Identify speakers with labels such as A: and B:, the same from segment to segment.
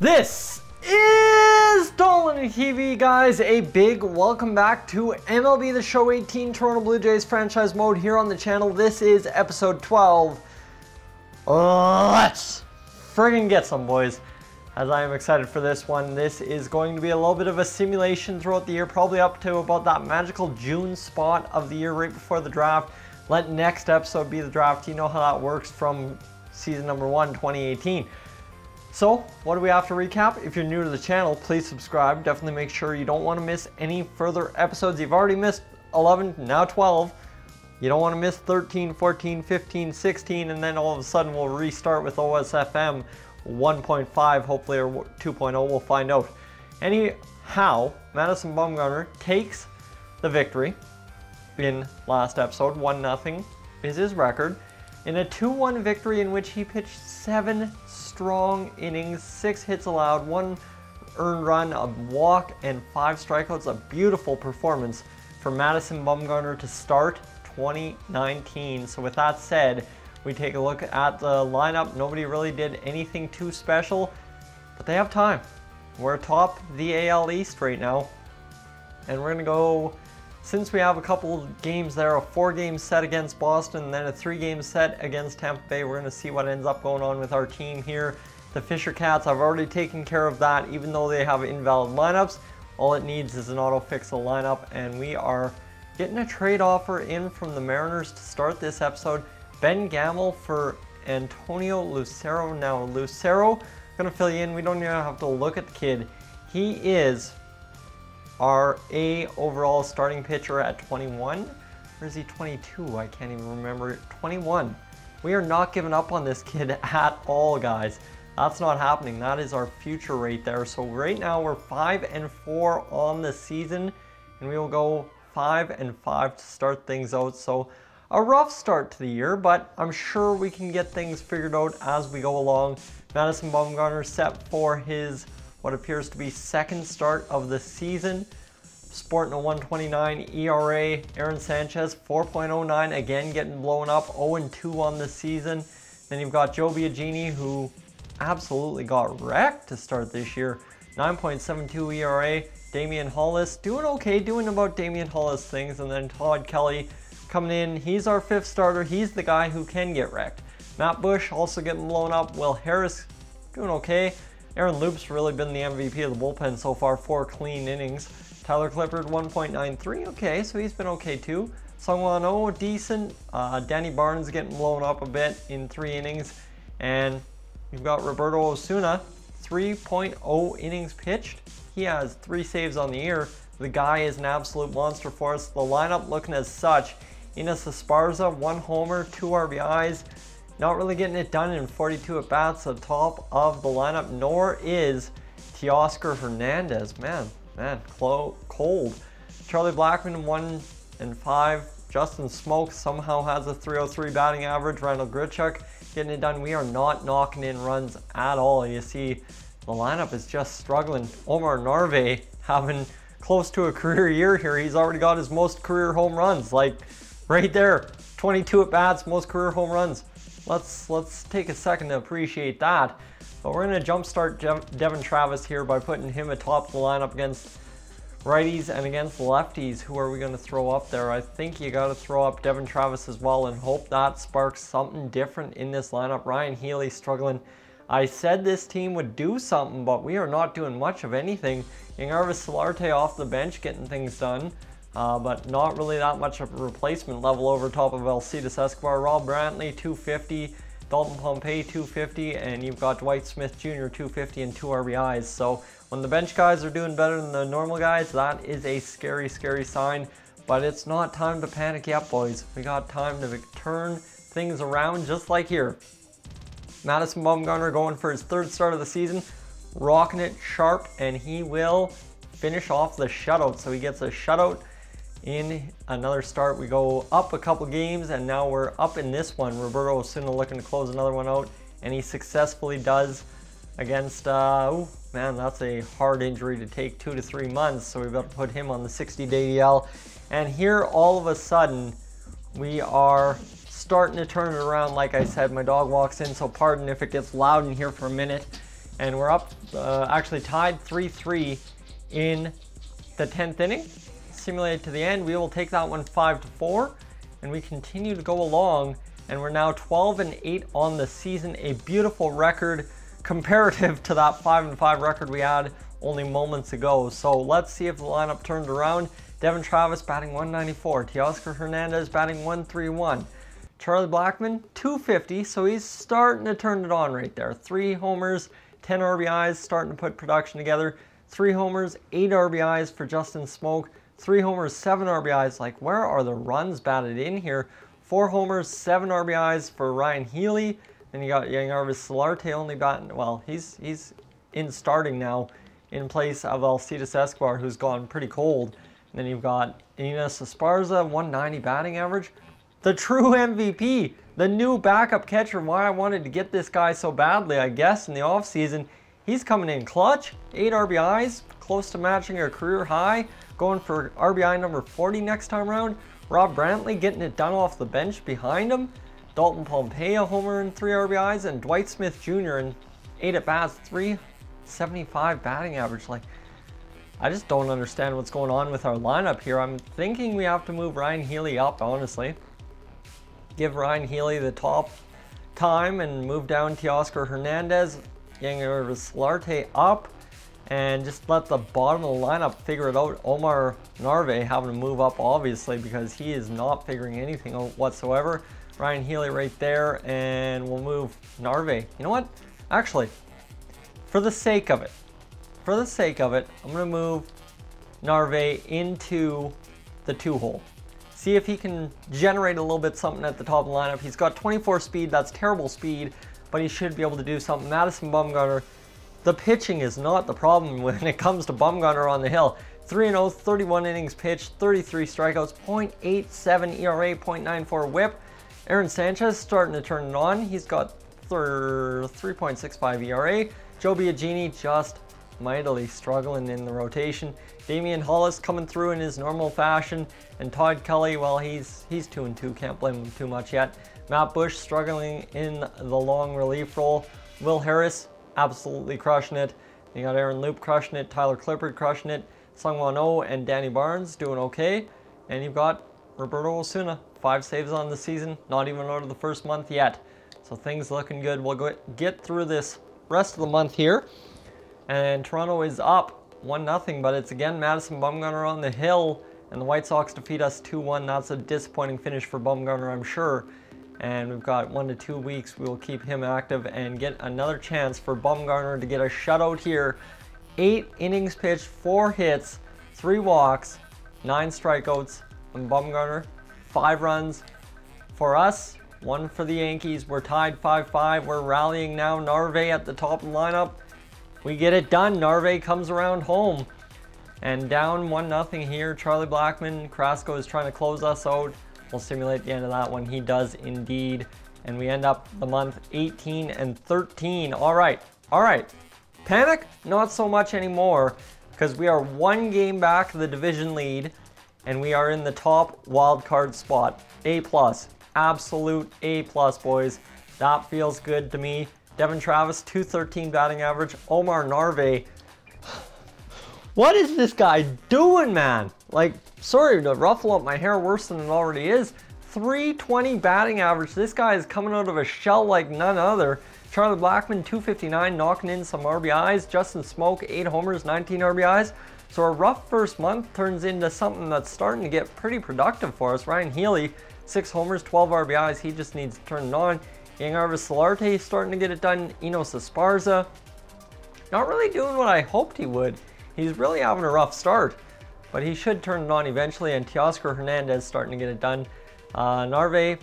A: This is Dolynny TV, guys. A big welcome back to MLB The Show 18 Toronto Blue Jays franchise mode here on the channel. This is episode 12. Let's friggin' get some, boys. As I am excited for this one. This is going to be a little bit of a simulation throughout the year, probably up to about that magical June spot of the year right before the draft. Let next episode be the draft. You know how that works from season number 1, 2018. So, what do we have to recap? If you're new to the channel, please subscribe. Definitely make sure you don't want to miss any further episodes. You've already missed 11, now 12. You don't want to miss 13, 14, 15, 16, and then all of a sudden we'll restart with OSFM 1.5, hopefully, or 2.0, we'll find out. Anyhow, Madison Bumgarner takes the victory in last episode. 1-0 is his record. In a 2-1 victory in which he pitched 7 strong innings, 6 hits allowed, 1 earned run, a walk, and 5 strikeouts. A beautiful performance for Madison Bumgarner to start 2019. So with that said, we take a look at the lineup. Nobody really did anything too special, but they have time. We're atop the AL East right now, and we're gonna go, since we have a couple games there, a 4-game set against Boston and then a 3-game set against Tampa Bay. We're gonna see what ends up going on with our team here. The Fisher Cats, I've already taken care of that, even though they have invalid lineups. All it needs is an auto fix the lineup, and we are getting a trade offer in from the Mariners to start this episode. Ben Gamble for Antonio Lucero. Now, Lucero, I'm gonna fill you in. We don't even have to look at the kid. He is our A overall starting pitcher at 21. Or is he 22? I can't even remember. 21. We are not giving up on this kid at all, guys. That's not happening. That is our future right there. So right now we're 5-4 on the season, and we will go 5-5 to start things out. So a rough start to the year, but I'm sure we can get things figured out as we go along. Madison Bumgarner set for his what appears to be second start of the season, sporting a 1.29 ERA. Aaron Sanchez 4.09, again getting blown up, 0-2 on the season. Then you've got Joe Biagini, who absolutely got wrecked to start this year, 9.72 ERA. Damian Hollis doing okay, doing about Damian Hollis things. And then Todd Kelly coming in, he's our 5th starter. He's the guy who can get wrecked. Matt Bush also getting blown up. Will Harris doing okay. Aaron Loop's really been the MVP of the bullpen so far, 4 clean innings. Tyler Clippard 1.93, okay, so he's been okay too. Sungwon Oh, decent. Danny Barnes getting blown up a bit in 3 innings. And you've got Roberto Osuna, 3.0 innings pitched. He has 3 saves on the year. The guy is an absolute monster for us. The lineup looking as such: Ines Esparza, 1 homer, 2 RBIs. Not really getting it done in 42 at-bats at the top of the lineup, nor is Teoscar Hernandez. Man, cold. Charlie Blackmon, 1-5. Justin Smoke somehow has a 303 batting average. Randall Grichuk getting it done. We are not knocking in runs at all. You see, the lineup is just struggling. OMAR NARVAEZ having close to a career year here. He's already got his most career home runs, like right there. 22 at-bats, most career home runs. Let's take a second to appreciate that. But we're going to jumpstart Devin Travis here by putting him atop the lineup against righties and against lefties. Who are we going to throw up there? I think you got to throw up Devin Travis as well and hope that sparks something different in this lineup. Ryan Healy struggling. I said this team would do something, but we are not doing much of anything. Yangervis Solarte off the bench getting things done. But not really that much of a replacement level over top of Alcides Escobar. Rob Brantley, 250. Dalton Pompey, 250. And you've got Dwight Smith Jr., 250 and 2 RBIs. So when the bench guys are doing better than the normal guys, that is a scary, scary sign. But it's not time to panic yet, boys. We got time to turn things around just like here. Madison Bumgarner going for his 3rd start of the season. Rocking it sharp, and he will finish off the shutout. So he gets a shutout in another start. We go up a couple games, and now we're up in this one. Roberto Osuna looking to close another one out, and he successfully does against, oh man, that's a hard injury to take, 2 to 3 months, so we've got to put him on the 60-day DL. And here, all of a sudden, we are starting to turn it around. Like I said, my dog walks in, so pardon if it gets loud in here for a minute. And we're up, actually tied 3-3 in the 10th inning. Simulated to the end, we will take that one 5-4, and we continue to go along, and we're now 12-8 on the season, a beautiful record comparative to that 5-5 record we had only moments ago. So let's see if the lineup turns around. Devin Travis batting 194, Teoscar Hernandez batting 131, Charlie Blackmon 250, so he's starting to turn it on right there. 3 homers, 10 RBIs, starting to put production together. 3 homers, 8 RBIs for Justin Smoke. 3 homers, 7 RBIs. Like, where are the runs batted in here? 4 homers, 7 RBIs for Ryan Healy. Then you got Yangervis Solarte only batting, well, he's in starting now in place of Alcides Escobar, who's gone pretty cold. And then you've got Ines Esparza, 190 batting average. The true MVP, the new backup catcher. Why I wanted to get this guy so badly, I guess, in the offseason. He's coming in clutch, 8 RBIs, close to matching a career high, going for RBI number 40 next time around. Rob Brantley getting it done off the bench behind him. Dalton Pompey, a homer and 3 RBIs, and Dwight Smith Jr. in 8 at-bats, 375 batting average. Like, I just don't understand what's going on with our lineup here. I'm thinking we have to move Ryan Healy up, honestly. Give Ryan Healy the top time and move down Teoscar Hernandez, Yangervis Solarte up, and just let the bottom of the lineup figure it out. OMAR NARVAEZ having to move up, obviously, because he is not figuring anything out whatsoever. Ryan Healy right there, and we'll move NARVAEZ. You know what? Actually, for the sake of it, I'm going to move NARVAEZ into the 2-hole. See if he can generate a little bit something at the top of the lineup. He's got 24 speed. That's terrible speed, but he should be able to do something. Madison Bumgarner, the pitching is not the problem when it comes to Bumgarner on the hill. 3-0, 31 innings pitched, 33 strikeouts, .87 ERA, .94 whip. Aaron Sanchez starting to turn it on. He's got 3.65 ERA. Joe Biagini just mightily struggling in the rotation. Damian Hollis coming through in his normal fashion, and Todd Kelly, well, he's 2-2, can't blame him too much yet. Matt Bush struggling in the long relief role. Will Harris absolutely crushing it. You got Aaron Loop crushing it, Tyler Clippard crushing it, Sungwon Oh and Danny Barnes doing okay, and you've got Roberto Osuna, 5 saves on the season, not even out of the first month yet. So things looking good. We'll get through this rest of the month here. And Toronto is up 1-0, but it's again Madison Bumgarner on the hill, and the White Sox defeat us 2-1. That's a disappointing finish for Bumgarner, I'm sure. And we've got 1 to 2 weeks. We will keep him active and get another chance for Bumgarner to get a shutout here. 8 innings pitched, 4 hits, 3 walks, 9 strikeouts, and Bumgarner, 5 runs for us, 1 for the Yankees. We're tied 5-5. We're rallying now. NARVAEZ at the top of the lineup. We get it done. NARVAEZ comes around home. And down 1-0 here. Charlie Blackmon, Carrasco is trying to close us out. We'll simulate the end of that one. He does indeed. And we end up the month 18-13. All right. Panic? Not so much anymore, because we are 1 game back of the division lead, and we are in the top wild card spot. A+. Absolute A+, boys. That feels good to me. Devin Travis, 213 batting average. OMAR NARVAEZ. What is this guy doing, man? Like, sorry to ruffle up my hair worse than it already is. 320 batting average. This guy is coming out of a shell like none other. Charlie Blackmon, 259, knocking in some RBIs. Justin Smoke, 8 homers, 19 RBIs. So a rough first month turns into something that's starting to get pretty productive for us. Ryan Healy, 6 homers, 12 RBIs. He just needs to turn it on. Yangervis Solarte starting to get it done. Ines Esparza, not really doing what I hoped he would. He's really having a rough start, but he should turn it on eventually. And Teoscar Hernandez starting to get it done. NARVAEZ,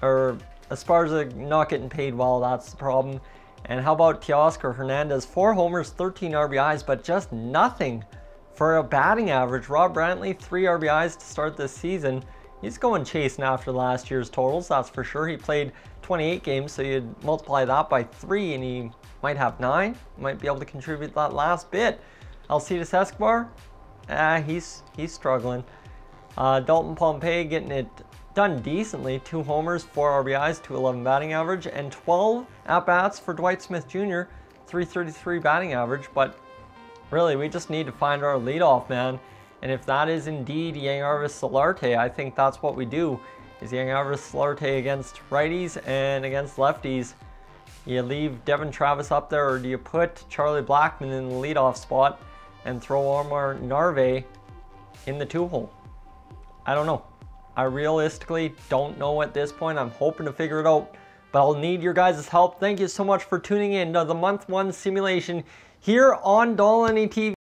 A: or Esparza, not getting paid well, that's the problem. And how about Teoscar Hernandez? 4 homers, 13 RBIs, but just nothing for a batting average. Rob Brantley, 3 RBIs to start this season. He's going chasing after last year's totals, that's for sure. He played 28 games, so you'd multiply that by 3 and he might have 9. Might be able to contribute that last bit. Alcides Escobar, he's struggling. Dalton Pompey getting it done decently. 2 homers, 4 RBIs, 211 batting average, and 12 at-bats for Dwight Smith Jr. .333 batting average, but really, we just need to find our leadoff man. And if that is indeed Yangervis Solarte, I think that's what we do, is Yangervis Solarte against righties and against lefties. You leave Devin Travis up there, or do you put Charlie Blackmon in the leadoff spot and throw OMAR NARVAEZ in the 2-hole? I don't know. I realistically don't know at this point. I'm hoping to figure it out, but I'll need your guys' help. Thank you so much for tuning in to the month 1 simulation here on Dolynny TV.